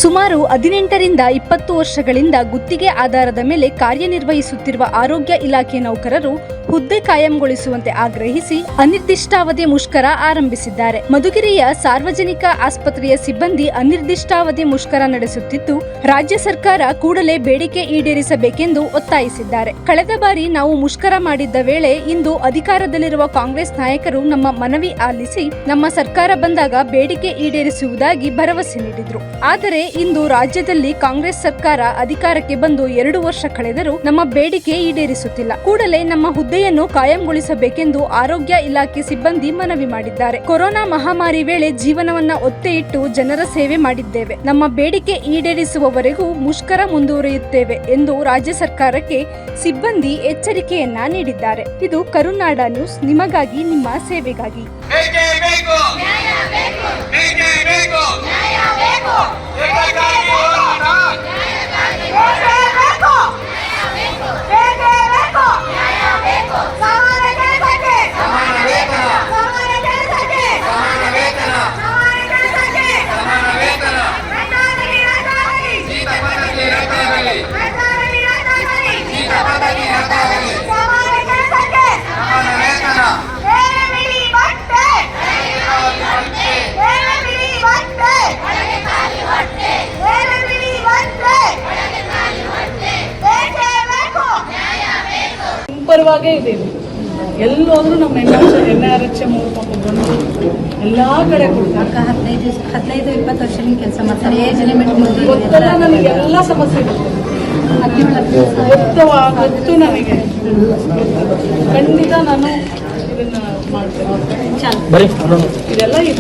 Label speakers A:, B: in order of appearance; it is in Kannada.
A: ಸುಮಾರು 18ರಿಂದ 20 ವರ್ಷಗಳಿಂದ ಗುತ್ತಿಗೆ ಆಧಾರದ ಮೇಲೆ ಕಾರ್ಯನಿರ್ವಹಿಸುತ್ತಿರುವ ಆರೋಗ್ಯ ಇಲಾಖೆ ನೌಕರರು ಹುದ್ದೆ ಕಾಯಂಗೊಳಿಸುವಂತೆ ಆಗ್ರಹಿಸಿ ಅನಿರ್ದಿಷ್ಟಾವಧಿ ಮುಷ್ಕರ ಆರಂಭಿಸಿದ್ದಾರೆ. ಮಧುಗಿರಿಯ ಸಾರ್ವಜನಿಕ ಆಸ್ಪತ್ರೆಯ ಸಿಬ್ಬಂದಿ ಅನಿರ್ದಿಷ್ಟಾವಧಿ ಮುಷ್ಕರ ನಡೆಸುತ್ತಿದ್ದು, ರಾಜ್ಯ ಸರ್ಕಾರ ಕೂಡಲೇ ಬೇಡಿಕೆ ಈಡೇರಿಸಬೇಕೆಂದು ಒತ್ತಾಯಿಸಿದ್ದಾರೆ. ಕಳೆದ ಬಾರಿ ನಾವು ಮುಷ್ಕರ ಮಾಡಿದ್ದ ವೇಳೆ ಇಂದು ಅಧಿಕಾರದಲ್ಲಿರುವ ಕಾಂಗ್ರೆಸ್ ನಾಯಕರು ನಮ್ಮ ಮನವಿ ಆಲಿಸಿ ನಮ್ಮ ಸರ್ಕಾರ ಬಂದಾಗ ಬೇಡಿಕೆ ಈಡೇರಿಸುವುದಾಗಿ ಭರವಸೆ ನೀಡಿದ್ರು. ಆದರೆ ಇಂದು ರಾಜ್ಯದಲ್ಲಿ ಕಾಂಗ್ರೆಸ್ ಸರ್ಕಾರ ಅಧಿಕಾರಕ್ಕೆ ಬಂದು 2 ವರ್ಷ ಕಳೆದರೂ ನಮ್ಮ ಬೇಡಿಕೆ ಈಡೇರಿಸುತ್ತಿಲ್ಲ. ಕೂಡಲೇ ನಮ್ಮ ಹುದ್ದೆಯನ್ನು ಕಾಯಂಗೊಳಿಸಬೇಕೆಂದು ಆರೋಗ್ಯ ಇಲಾಖೆ ಸಿಬ್ಬಂದಿ ಮನವಿ ಮಾಡಿದ್ದಾರೆ. ಕೊರೋನಾ ಮಹಾಮಾರಿ ವೇಳೆ ಜೀವನವನ್ನ ಒತ್ತೆ ಇಟ್ಟು ಜನರ ಸೇವೆ ಮಾಡಿದ್ದೇವೆ. ನಮ್ಮ ಬೇಡಿಕೆ ಈಡೇರಿಸುವವರೆಗೂ ಮುಷ್ಕರ ಮುಂದುವರಿಯುತ್ತೇವೆ ಎಂದು ರಾಜ್ಯ ಸರ್ಕಾರಕ್ಕೆ ಸಿಬ್ಬಂದಿ ಎಚ್ಚರಿಕೆಯನ್ನ ನೀಡಿದ್ದಾರೆ. ಇದು ಕರುನಾಡ ನ್ಯೂಸ್, ನಿಮಗಾಗಿ, ನಿಮ್ಮ ಸೇವೆಗಾಗಿ.
B: ಪರವಾಗೇ ಇದ್ದೀವಿ. ಎಲ್ಲೋದ್ರೂ ನಮ್ಮ NRH ಮೂಲಕ ಬಂದು ಎಲ್ಲಾ ಕಡೆ ಕೊಡ್ತಾರೆ.
C: 15-20 ವರ್ಷದಿಂದ ಕೆಲಸ ಮಾಡ್ತಾರೆ. ಏಜ್ ಲಿಮಿಟ್
B: ಗೊತ್ತಲ್ಲ, ನನಗೆ ಎಲ್ಲ ಸಮಸ್ಯೆ ಗೊತ್ತು ನನಗೆ. ಖಂಡಿತ ನಾನು ಇದನ್ನ ಮಾಡ್ತೇನೆ. ಇದೆಲ್ಲ ಈ